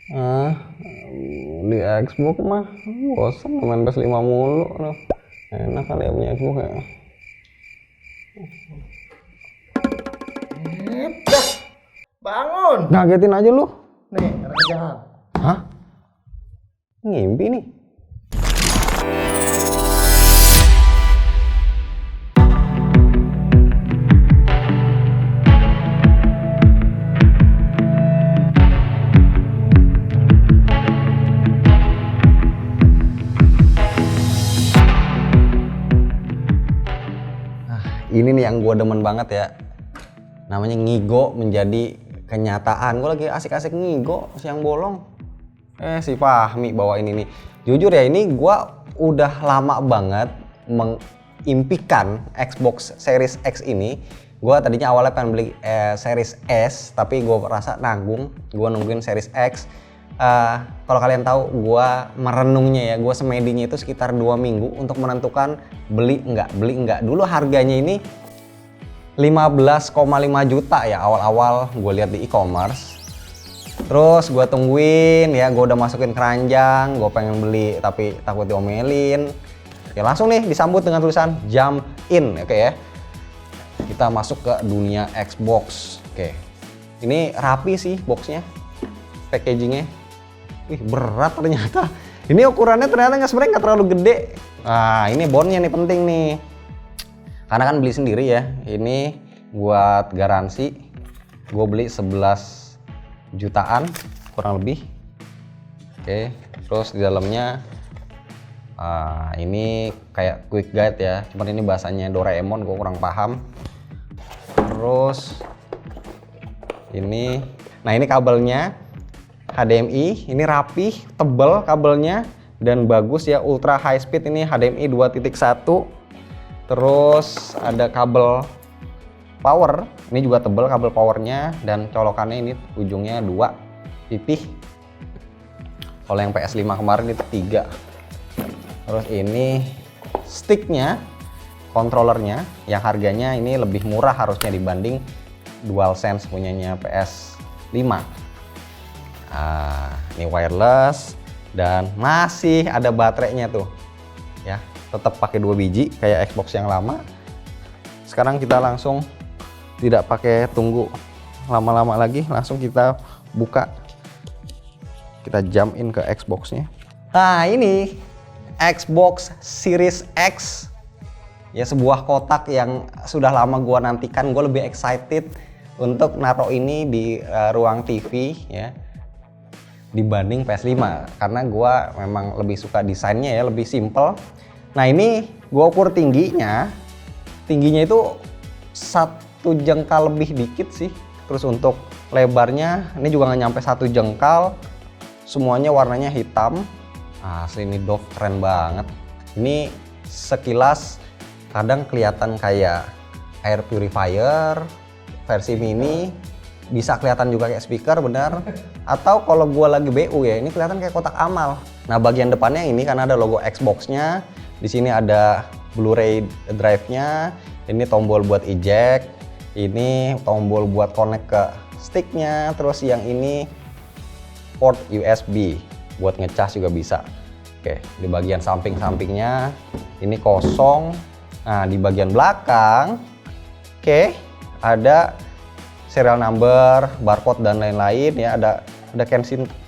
Ah, di Xbox mah bosan main PS5 mulu loh. Enak kali ya punya Xbox ya. Dah, bangun. Ngagetin aja lu. Nih, ada kerjaan. Hah? Ngimpi nih. Ini nih yang gue demen banget ya, namanya ngigo menjadi kenyataan. Gue lagi asik-asik ngigo siang bolong, si Fahmi bawa ini nih. Jujur ya, ini gue udah lama banget mengimpikan Xbox Series X ini. Gue tadinya awalnya pengen beli Series S, tapi gue rasa nanggung, gue nungguin Series X. Kalau kalian tahu, gue merenungnya ya, gue semedinya itu sekitar 2 minggu untuk menentukan beli enggak. Dulu harganya ini 15,5 juta ya awal-awal gue lihat di e-commerce. Terus gue tungguin ya, gue udah masukin keranjang, gue pengen beli tapi takut diomelin. Oke, langsung nih disambut dengan tulisan jump in, oke ya. Kita masuk ke dunia Xbox. Oke, ini rapi sih boxnya, packagingnya. Wih, berat ternyata. Ini ukurannya ternyata sebenarnya nggak terlalu gede. Nah, ini bondnya nih penting nih. Karena kan beli sendiri ya. Ini buat garansi. Gue beli 11 jutaan kurang lebih. Oke, terus di dalamnya ini kayak quick guide ya. Cuman ini bahasanya Doraemon, gue kurang paham. Terus ini, nah ini kabelnya. HDMI ini rapih, tebal kabelnya dan bagus ya, ultra high speed. Ini HDMI 2.1. Terus ada kabel power, ini juga tebal kabel powernya, dan colokannya ini ujungnya 2 pipih. Kalau yang PS5 kemarin itu 3. Terus ini sticknya, controllernya yang harganya ini lebih murah harusnya dibanding DualSense punyanya PS5. Ini wireless dan masih ada baterainya tuh ya, tetap pakai 2 biji kayak Xbox yang lama. Sekarang kita langsung tidak pakai tunggu lama-lama lagi, langsung kita buka, kita jump in ke Xboxnya. Nah, ini Xbox Series X ya, sebuah kotak yang sudah lama gua nantikan. Gue lebih excited untuk naruh ini di ruang TV ya dibanding PS5, karena gue memang lebih suka desainnya ya, lebih simple. Nah, ini gue ukur tingginya itu 1 jengkal lebih dikit sih. Terus untuk lebarnya ini juga nggak nyampe 1 jengkal. Semuanya warnanya hitam. Asli ini Dove keren banget. Ini sekilas kadang kelihatan kayak air purifier versi mini, bisa kelihatan juga kayak speaker, benar. Atau kalau gua lagi BU ya, ini kelihatan kayak kotak amal. Nah, bagian depannya ini karena ada logo Xbox-nya, di sini ada Blu-ray drive-nya, ini tombol buat eject, ini tombol buat connect ke stick-nya, terus yang ini port USB buat ngecas juga bisa. Oke, di bagian samping-sampingnya ini kosong. Nah, di bagian belakang, oke, ada serial number, barcode dan lain-lain ya, ada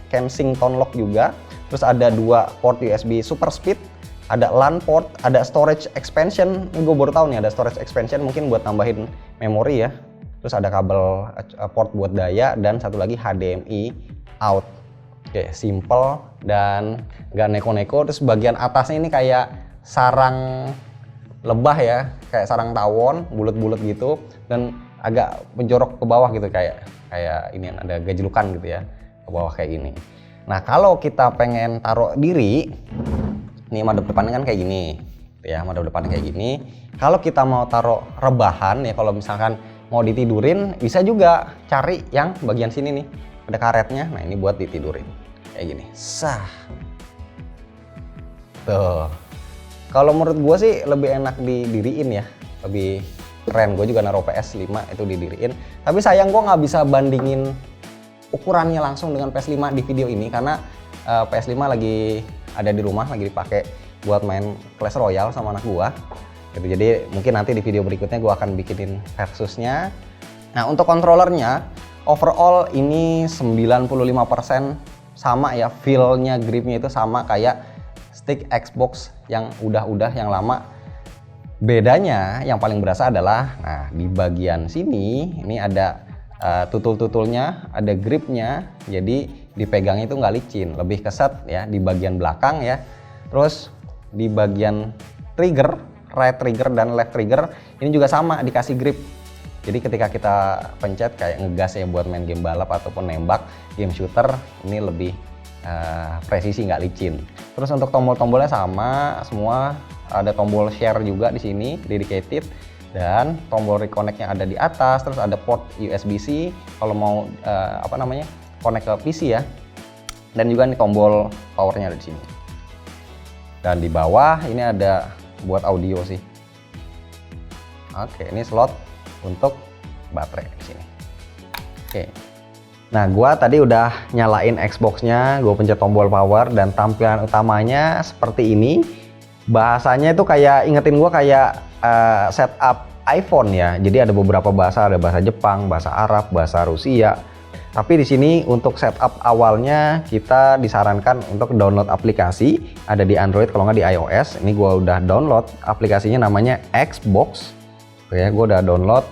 Kensington lock juga. Terus ada 2 port USB super speed, ada LAN port, ada storage expansion. Ini gue baru tahu nih ada storage expansion, mungkin buat tambahin memori ya. Terus ada kabel port buat daya dan satu lagi HDMI out. Oke, simple dan gak neko-neko. Terus bagian atasnya ini kayak sarang lebah ya, kayak sarang tawon, bulat-bulat gitu, dan agak menjorok ke bawah gitu, kayak ini ada gajlukan gitu ya ke bawah kayak gini. Nah, kalau kita pengen taruh diri, nih madep depannya kan kayak gini ya, madep depannya kayak gini. Kalau kita mau taruh rebahan ya, kalau misalkan mau ditidurin, bisa juga cari yang bagian sini nih, ada karetnya. Nah, ini buat ditidurin kayak gini, sah tuh. Kalau menurut gue sih lebih enak didiriin ya, lebih keren. Gue juga naruh PS5 itu didiriin, tapi sayang gue nggak bisa bandingin ukurannya langsung dengan PS5 di video ini karena PS5 lagi ada di rumah, lagi dipakai buat main Clash Royale sama anak gua gitu. Jadi mungkin nanti di video berikutnya gua akan bikinin versusnya. Nah, untuk kontrolernya overall ini 95% sama ya, feel-nya, grip-nya itu sama kayak stick Xbox yang udah yang lama. Bedanya yang paling berasa adalah nah di bagian sini ini ada tutul-tutulnya, ada gripnya, jadi dipegangnya itu nggak licin, lebih keset ya di bagian belakang ya. Terus di bagian trigger, right trigger dan left trigger ini juga sama dikasih grip. Jadi ketika kita pencet kayak ngegas ya buat main game balap ataupun nembak, game shooter, ini lebih presisi, nggak licin. Terus untuk tombol-tombolnya sama semua, ada tombol share juga di sini dedicated, dan tombol reconnect-nya ada di atas. Terus ada port USB-C kalau mau connect ke PC ya. Dan juga nih tombol powernya ada di sini. Dan di bawah ini ada buat audio sih. Oke, ini slot untuk baterai di sini. Oke. Nah, gua tadi udah nyalain Xbox-nya, gua pencet tombol power dan tampilan utamanya seperti ini. Bahasanya itu kayak ingetin gua kayak setup iPhone ya. Jadi ada beberapa bahasa, ada bahasa Jepang, bahasa Arab, bahasa Rusia. Tapi di sini untuk setup awalnya kita disarankan untuk download aplikasi, ada di Android kalau nggak di iOS. Ini gua udah download aplikasinya, namanya Xbox. Oke, gue udah download,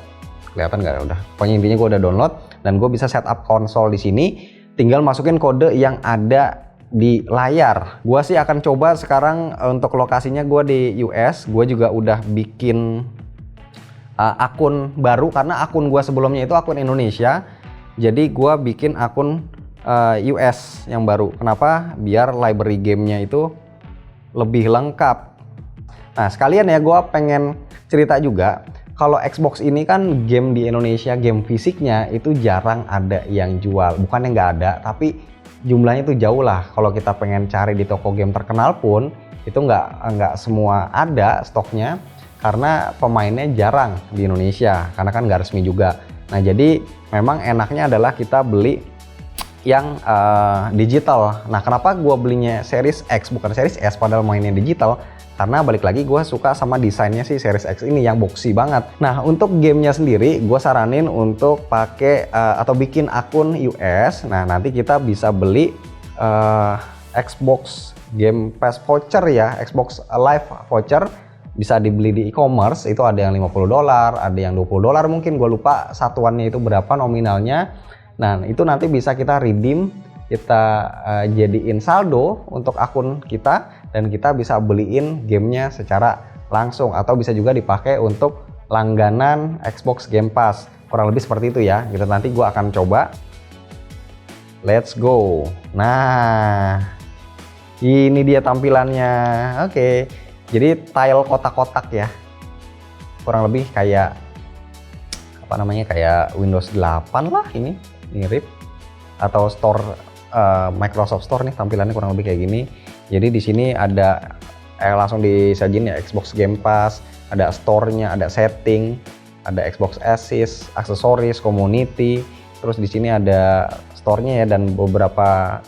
kelihatan nggak? Udah. Pokoknya intinya gue udah download dan gue bisa setup konsol di sini. Tinggal masukin kode yang ada di layar. Gue sih akan coba sekarang untuk lokasinya gue di US. Gue juga udah bikin akun baru karena akun gue sebelumnya itu akun Indonesia. Jadi gue bikin akun US yang baru. Kenapa? Biar library gamenya itu lebih lengkap. Nah, sekalian ya gue pengen cerita juga. Kalau Xbox ini kan game di Indonesia, game fisiknya itu jarang ada yang jual. Bukannya nggak ada, tapi jumlahnya itu jauh lah. Kalau kita pengen cari di toko game terkenal pun, itu nggak semua ada stoknya. Karena pemainnya jarang di Indonesia, karena kan nggak resmi juga. Nah, jadi memang enaknya adalah kita beli yang digital. Nah, kenapa gue belinya Series X bukan Series S padahal mainnya digital? Karena balik lagi gue suka sama desainnya sih Series X ini yang boxy banget. Nah, untuk gamenya sendiri gue saranin untuk pakai atau bikin akun US. Nah, nanti kita bisa beli Xbox Game Pass voucher ya, Xbox Live voucher. Bisa dibeli di e-commerce, itu ada yang $50, ada yang $20 mungkin, gue lupa satuannya itu berapa nominalnya. Nah, itu nanti bisa kita redeem, kita jadiin saldo untuk akun kita, dan kita bisa beliin gamenya secara langsung, atau bisa juga dipakai untuk langganan Xbox Game Pass. Kurang lebih seperti itu ya, gitu. Nanti gue akan coba. Let's go. Nah, ini dia tampilannya. Oke. Jadi tile kotak-kotak ya, kurang lebih kayak kayak Windows 8 lah, ini mirip, atau store Microsoft Store nih tampilannya kurang lebih kayak gini. Jadi di sini ada langsung disajin ya Xbox Game Pass, ada store-nya, ada setting, ada Xbox Assist, aksesoris, community, terus di sini ada store-nya ya dan beberapa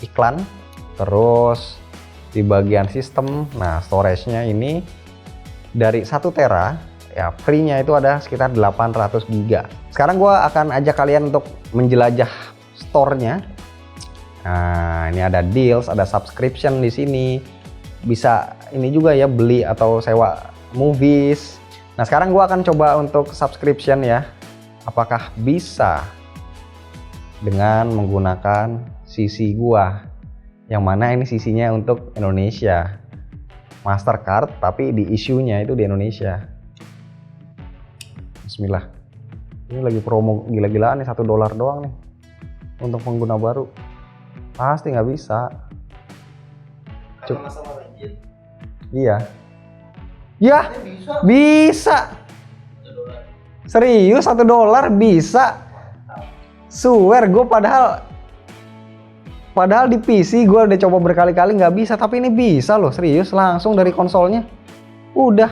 iklan. Terus di bagian sistem, nah storage-nya ini dari 1 tera ya, free-nya itu ada sekitar 800 GB. Sekarang gue akan ajak kalian untuk menjelajah store-nya. Nah, ini ada deals, ada subscription di sini. Bisa ini juga ya, beli atau sewa movies. Nah, sekarang gue akan coba untuk subscription ya. Apakah bisa dengan menggunakan CC gua? Yang mana ini CC-nya untuk Indonesia. Mastercard, tapi di issue-nya itu di Indonesia. Bismillah. Ini lagi promo gila-gilaan nih, $1 doang nih untuk pengguna baru. Pasti nggak bisa. Iya. Ya, bisa. Serius $1 bisa. Swear, gue padahal di PC gue udah coba berkali-kali nggak bisa, tapi ini bisa loh, serius, langsung dari konsolnya. Udah.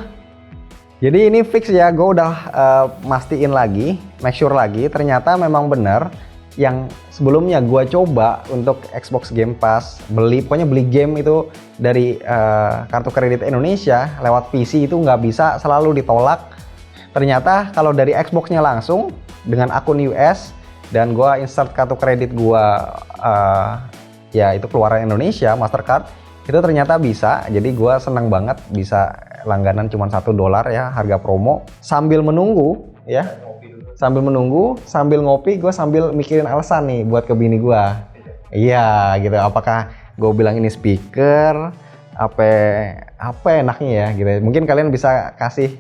Jadi ini fix ya, gue udah mastiin lagi, make sure lagi, ternyata memang benar yang sebelumnya gue coba untuk Xbox Game Pass, pokoknya beli game itu dari kartu kredit Indonesia lewat PC itu nggak bisa, selalu ditolak. Ternyata kalau dari Xbox-nya langsung dengan akun US dan gue insert kartu kredit gue ya itu keluaran Indonesia Mastercard, itu ternyata bisa. Jadi gue senang banget bisa langganan cuma $1 ya, harga promo. Sambil menunggu ya, sambil ngopi, gue sambil mikirin alasan nih buat ke bini gue. Iya gitu, apakah gue bilang ini speaker, apa enaknya ya gitu. Mungkin kalian bisa kasih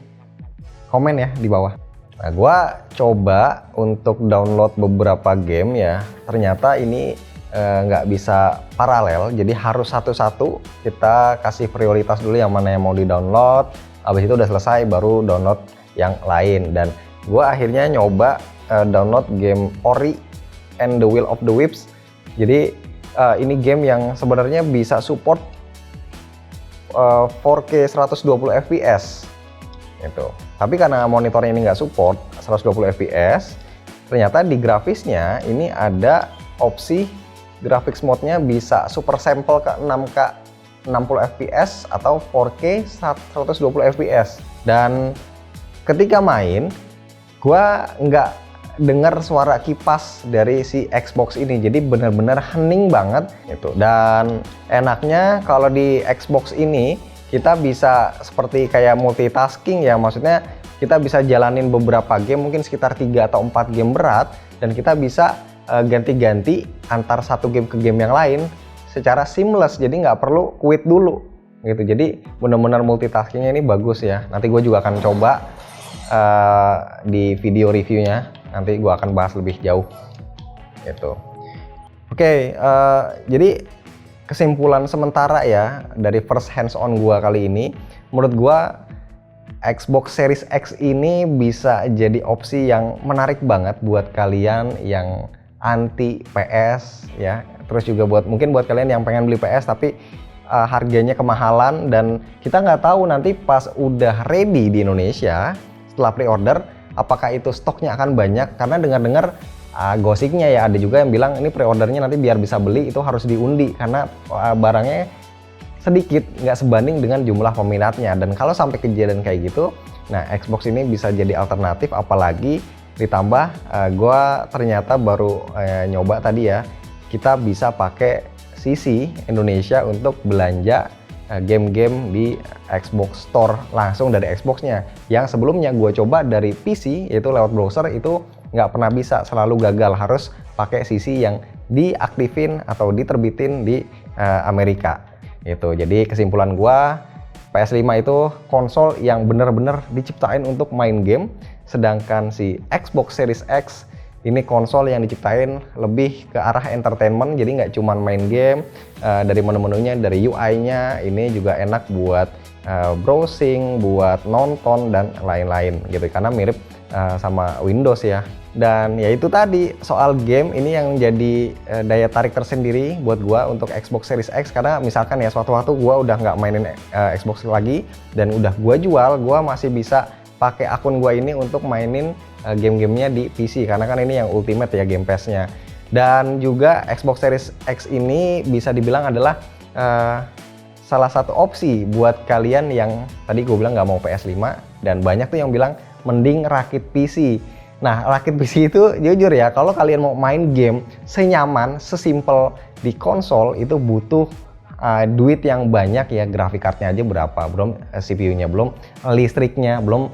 komen ya di bawah. Nah, gue coba untuk download beberapa game ya, ternyata ini nggak bisa paralel, jadi harus satu-satu kita kasih prioritas dulu yang mana yang mau di-download, habis itu udah selesai baru download yang lain. Dan gue akhirnya nyoba download game Ori and the Will of the Wisps. Jadi ini game yang sebenarnya bisa support 4K 120 fps gitu. Tapi karena monitornya ini nggak support 120 fps, ternyata di grafisnya ini ada opsi graphics mode-nya bisa super sample ke 6K 60 fps atau 4K 120 fps. Dan ketika main, gua nggak dengar suara kipas dari si Xbox ini, jadi bener-bener hening banget gitu. Dan enaknya kalau di Xbox ini kita bisa seperti kayak multitasking ya, maksudnya kita bisa jalanin beberapa game, mungkin sekitar 3 atau 4 game berat, dan kita bisa ganti-ganti antar satu game ke game yang lain secara seamless, jadi nggak perlu quit dulu gitu. Jadi benar-benar multitaskingnya ini bagus ya. Nanti gue juga akan coba di video reviewnya, nanti gue akan bahas lebih jauh gitu. Oke, jadi kesimpulan sementara ya dari first hands on gue kali ini, menurut gue Xbox Series X ini bisa jadi opsi yang menarik banget buat kalian yang anti PS ya, terus juga mungkin buat kalian yang pengen beli PS tapi harganya kemahalan, dan kita nggak tahu nanti pas udah ready di Indonesia setelah pre-order apakah itu stoknya akan banyak, karena dengar-dengar gosipnya ya ada juga yang bilang ini pre-ordernya nanti biar bisa beli itu harus diundi karena barangnya sedikit, nggak sebanding dengan jumlah peminatnya. Dan kalau sampai kejadian kayak gitu, nah Xbox ini bisa jadi alternatif, apalagi ditambah gue ternyata baru nyoba tadi ya, kita bisa pakai CC Indonesia untuk belanja game-game di Xbox Store langsung dari Xbox-nya. Yang sebelumnya gue coba dari PC, yaitu lewat browser, itu nggak pernah bisa, selalu gagal, harus pakai CC yang diaktifin atau diterbitin di Amerika gitu. Jadi kesimpulan gue, PS5 itu konsol yang bener-bener diciptain untuk main game, sedangkan si Xbox Series X ini konsol yang diciptain lebih ke arah entertainment, jadi nggak cuma main game. Dari menu-menunya, dari UI-nya ini juga enak buat browsing, buat nonton dan lain-lain gitu, karena mirip sama Windows ya. Dan ya itu tadi soal game ini yang jadi daya tarik tersendiri buat gua untuk Xbox Series X, karena misalkan ya suatu waktu gua udah nggak mainin Xbox lagi dan udah gua jual, gua masih bisa pakai akun gua ini untuk mainin game-gamenya di PC, karena kan ini yang ultimate ya Game Pass-nya. Dan juga Xbox Series X ini bisa dibilang adalah salah satu opsi buat kalian yang tadi gue bilang nggak mau PS5, dan banyak tuh yang bilang mending rakit PC. Nah, rakit PC itu jujur ya, kalau kalian mau main game senyaman, sesimpel di konsol itu butuh duit yang banyak ya, grafik cardnya aja berapa, belum CPU-nya, belum listriknya, belum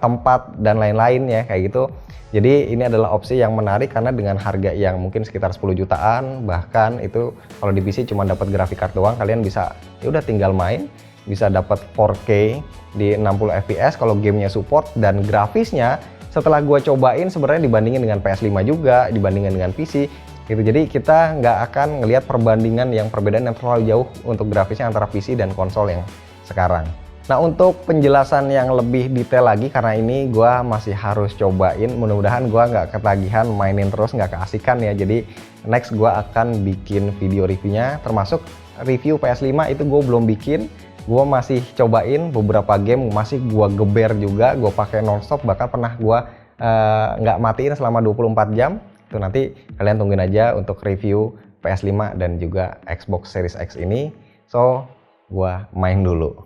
tempat dan lain-lain ya kayak gitu. Jadi ini adalah opsi yang menarik karena dengan harga yang mungkin sekitar 10 jutaan, bahkan itu kalau di PC cuma dapat grafik card doang, kalian bisa ya udah tinggal main, bisa dapat 4K di 60 fps kalau gamenya support. Dan grafisnya setelah gue cobain sebenarnya dibandingin dengan PS5 juga, dibandingin dengan PC gitu. Jadi kita nggak akan ngelihat perbandingan yang perbedaan yang terlalu jauh untuk grafisnya antara PC dan konsol yang sekarang. Nah, untuk penjelasan yang lebih detail lagi, karena ini gue masih harus cobain, mudah-mudahan gue nggak ketagihan mainin terus, nggak keasikan ya. Jadi next gue akan bikin video reviewnya, termasuk review PS5 itu gue belum bikin. Gue masih cobain beberapa game, masih gue geber juga, gue pakai nonstop, bahkan pernah gue nggak matiin selama 24 jam. Itu nanti kalian tungguin aja untuk review PS5 dan juga Xbox Series X ini. So, gua main dulu.